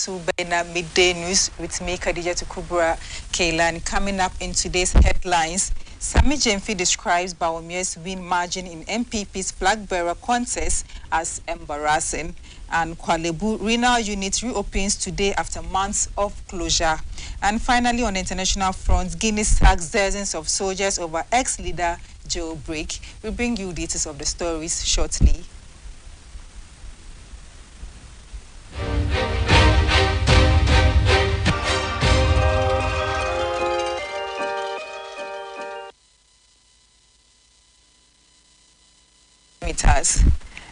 to Bena Midday News with me, Khadija Kubra Kailan. Coming up in today's headlines, Sami Jemfi describes Bawumia's win margin in MPP's flag bearer contest as embarrassing. And Kwalebu Renal Unit reopens today after months of closure. And finally, on the international front, Guinea sacks dozens of soldiers over ex-leader jailbreak. We'll bring you details of the stories shortly.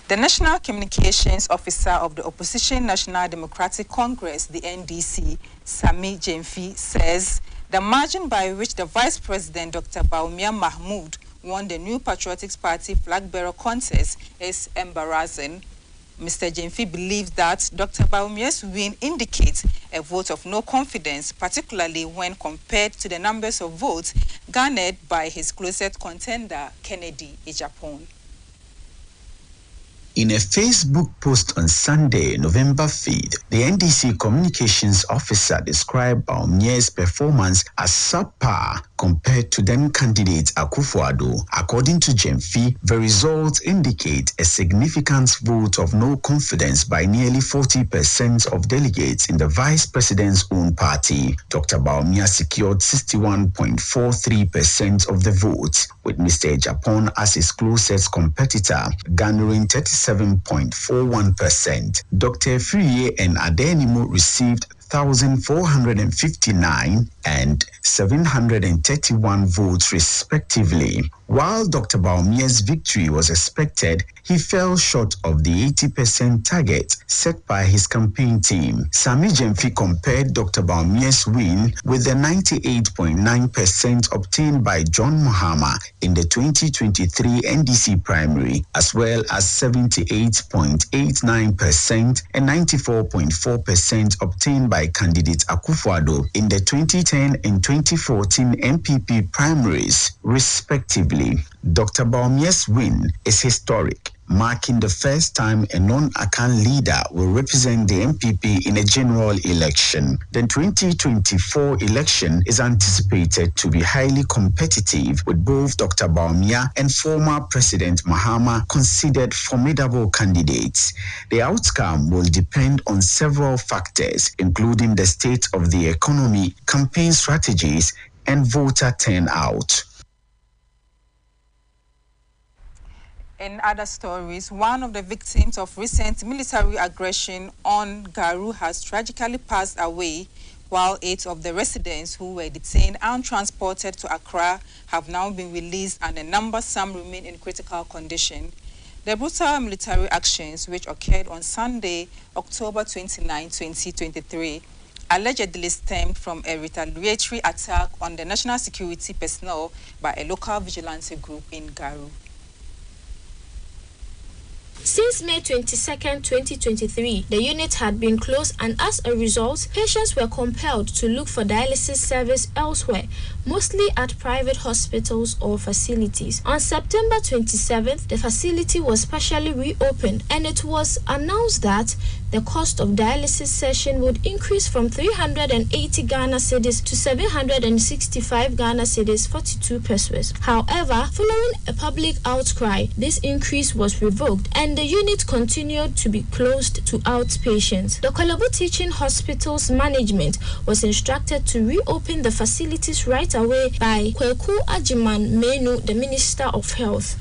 The National Communications Officer of the Opposition National Democratic Congress, the NDC, Sami Jemfi, says the margin by which the Vice President, Dr. Bawumia Mahmoud, won the New Patriotic Party flag bearer contest is embarrassing. Mr. Jemfi believes that Dr. Bawumia's win indicates a vote of no confidence, particularly when compared to the numbers of votes garnered by his closest contender, Kennedy Ejapon. In a Facebook post on Sunday, November 5th, the NDC communications officer described Bawumia's performance as subpar compared to then candidate Akufo-Addo. According to Jemfi, the results indicate a significant vote of no confidence by nearly 40% of delegates in the vice president's own party. Dr. Bawumia secured 61.43% of the votes, with Mr. Ejapon as his closest competitor, garnering 37.41%. Dr. Friye and Adenimo received 1,459 and 731 votes respectively. While Dr. Bawumia's victory was expected, he fell short of the 80% target set by his campaign team. Sami Jemfi compared Dr. Bawumia's win with the 98.9% obtained by John Mahama in the 2023 NDC primary, as well as 78.89% and 94.4% obtained by candidate Akufo-Addo in the 2010 and 2014 MPP primaries, respectively. Dr. Bawumia's win is historic, marking the first time a non-Akan leader will represent the MPP in a general election. The 2024 election is anticipated to be highly competitive, with both Dr. Bawumia and former President Mahama considered formidable candidates. The outcome will depend on several factors, including the state of the economy, campaign strategies, and voter turnout. In other stories, one of the victims of recent military aggression on Garu has tragically passed away, while 8 of the residents who were detained and transported to Accra have now been released, and a number some remain in critical condition. The brutal military actions, which occurred on Sunday, October 29, 2023, allegedly stemmed from a retaliatory attack on the national security personnel by a local vigilante group in Garu. Since May 22, 2023, the unit had been closed, and as a result, patients were compelled to look for dialysis service elsewhere, mostly at private hospitals or facilities. On September 27th, the facility was partially reopened, and it was announced that the cost of dialysis session would increase from 380 Ghana cedis to 765 Ghana cedis 42 pesos. However, following a public outcry, this increase was revoked, and the unit continued to be closed to outpatients. The Kwalebu Teaching Hospital's management was instructed to reopen the facilities right away by Kweku Ajiman Menu, the Minister of Health.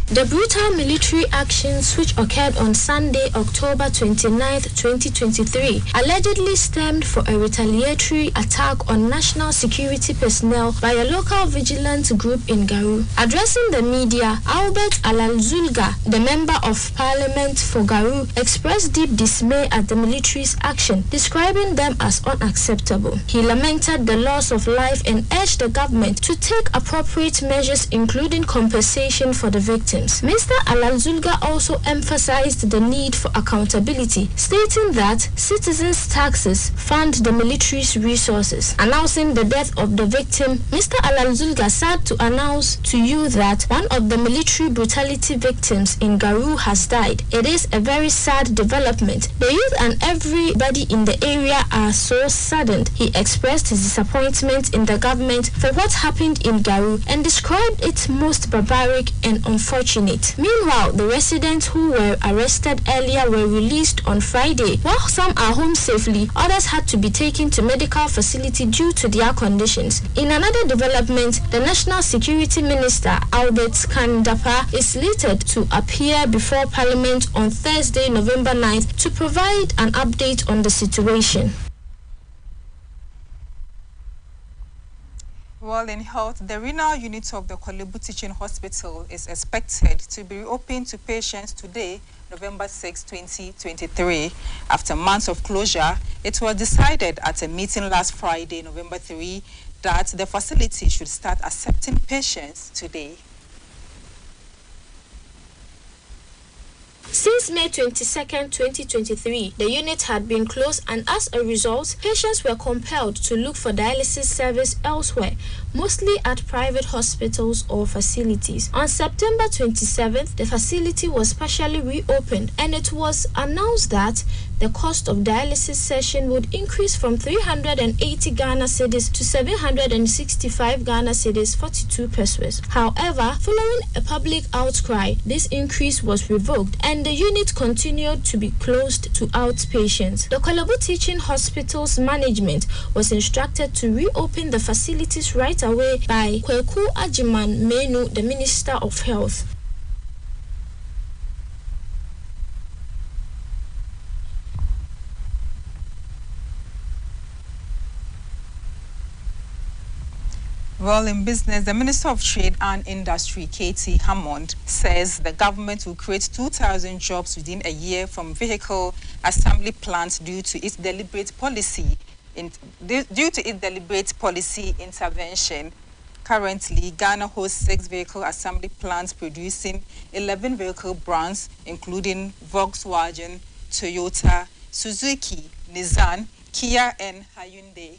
The brutal military actions, which occurred on Sunday, October 29, 2023, allegedly stemmed from a retaliatory attack on national security personnel by a local vigilance group in Garu. Addressing the media, Albert Alalzulga, the Member of Parliament for Garu, expressed deep dismay at the military's action, describing them as unacceptable. He lamented the loss of life and urged the government to take appropriate measures, including compensation for the victims. victims. Mr. Alalzulga also emphasized the need for accountability, stating that citizens' taxes fund the military's resources. Announcing the death of the victim, Mr. Alalzulga sad to announce to you that one of the military brutality victims in Garu has died. It is a very sad development. The youth and everybody in the area are so saddened. He expressed his disappointment in the government for what happened in Garu and described it most barbaric and unfortunate. Meanwhile, the residents who were arrested earlier were released on Friday. While some are home safely, others had to be taken to medical facility due to their conditions. In another development, the National Security Minister Albert Kandapa is slated to appear before Parliament on Thursday, November 9th to provide an update on the situation. Well, in health, the renal unit of the Kolebu Teaching Hospital is expected to be reopened to patients today, November 6, 2023. After months of closure, it was decided at a meeting last Friday, November 3, that the facility should start accepting patients today. Since May 22, 2023, the unit had been closed, and as a result, patients were compelled to look for dialysis service elsewhere, mostly at private hospitals or facilities. On September 27th, the facility was partially reopened, and it was announced that the cost of dialysis session would increase from 380 Ghana cedis to 765 Ghana cedis 42 pesos. However, following a public outcry, this increase was revoked and the unit continued to be closed to outpatients. The Kolebu Teaching Hospital's management was instructed to reopen the facilities right away by Kweku Ajiman Menu, the Minister of Health. Well, in business, the Minister of Trade and Industry, Katie Hammond, says the government will create 2,000 jobs within a year from vehicle assembly plants due to its deliberate policy intervention. Currently, Ghana hosts 6 vehicle assembly plants producing 11 vehicle brands, including Volkswagen, Toyota, Suzuki, Nissan, Kia, and Hyundai.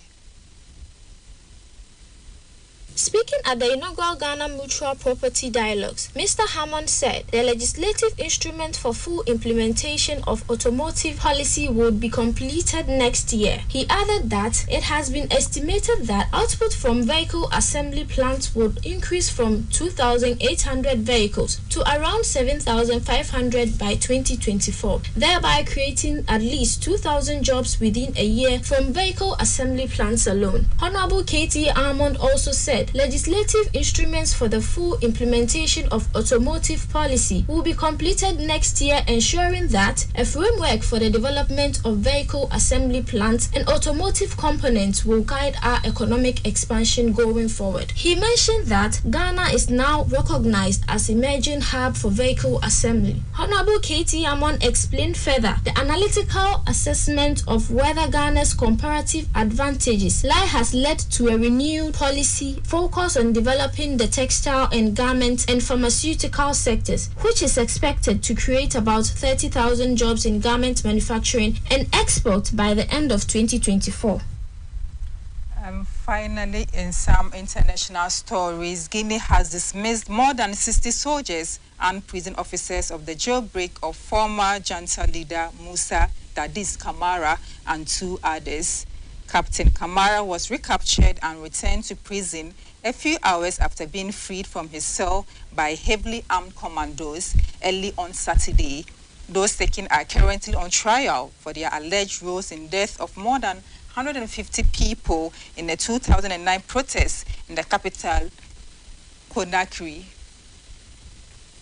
Speaking at the inaugural Ghana Mutual Property Dialogues, Mr. Hammond said the legislative instrument for full implementation of automotive policy would be completed next year. He added that it has been estimated that output from vehicle assembly plants would increase from 2,800 vehicles to around 7,500 by 2024, thereby creating at least 2,000 jobs within a year from vehicle assembly plants alone. Honorable Katie Hammond also said legislative instruments for the full implementation of automotive policy will be completed next year, ensuring that a framework for the development of vehicle assembly plants and automotive components will guide our economic expansion going forward. He mentioned that Ghana is now recognized as emerging hub for vehicle assembly. Honorable Katie Hammond explained further the analytical assessment of whether Ghana's comparative advantages has led to a renewed policy focus on developing the textile and garment and pharmaceutical sectors, which is expected to create about 30,000 jobs in garment manufacturing and export by the end of 2024. Finally, in some international stories, Guinea has dismissed more than 60 soldiers and prison officers of the jailbreak of former junta leader Musa Dadis Camara and 2 others. Captain Camara was recaptured and returned to prison a few hours after being freed from his cell by heavily armed commandos early on Saturday. Those taken are currently on trial for their alleged roles in death of more than 150 people in the 2009 protests in the capital, Conakry.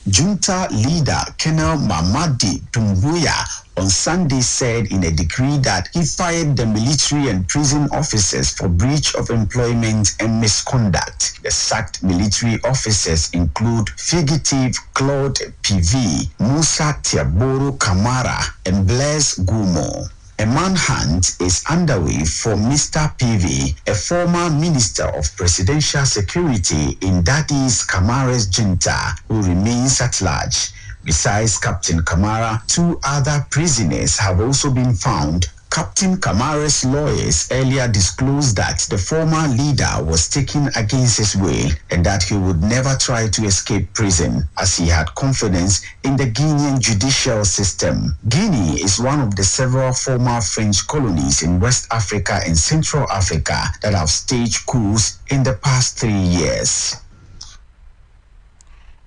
Junta leader Colonel Mamadi Doumbouya on Sunday said in a decree that he fired the military and prison officers for breach of employment and misconduct. The sacked military officers include fugitive Claude PV, Musa Tiaboro Kamara, and Blaise Gumo. A manhunt is underway for Mr. PV, a former Minister of Presidential Security in Daddy's Kamara's junta, who remains at large. Besides Captain Kamara, 2 other prisoners have also been found. Captain Kamara's lawyers earlier disclosed that the former leader was taken against his will and that he would never try to escape prison, as he had confidence in the Guinean judicial system. Guinea is one of the several former French colonies in West Africa and Central Africa that have staged coups in the past 3 years.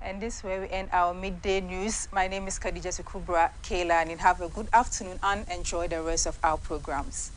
And this is where we end our midday news. My name is Khadija Kubra Kayla, and have a good afternoon and enjoy the rest of our programs.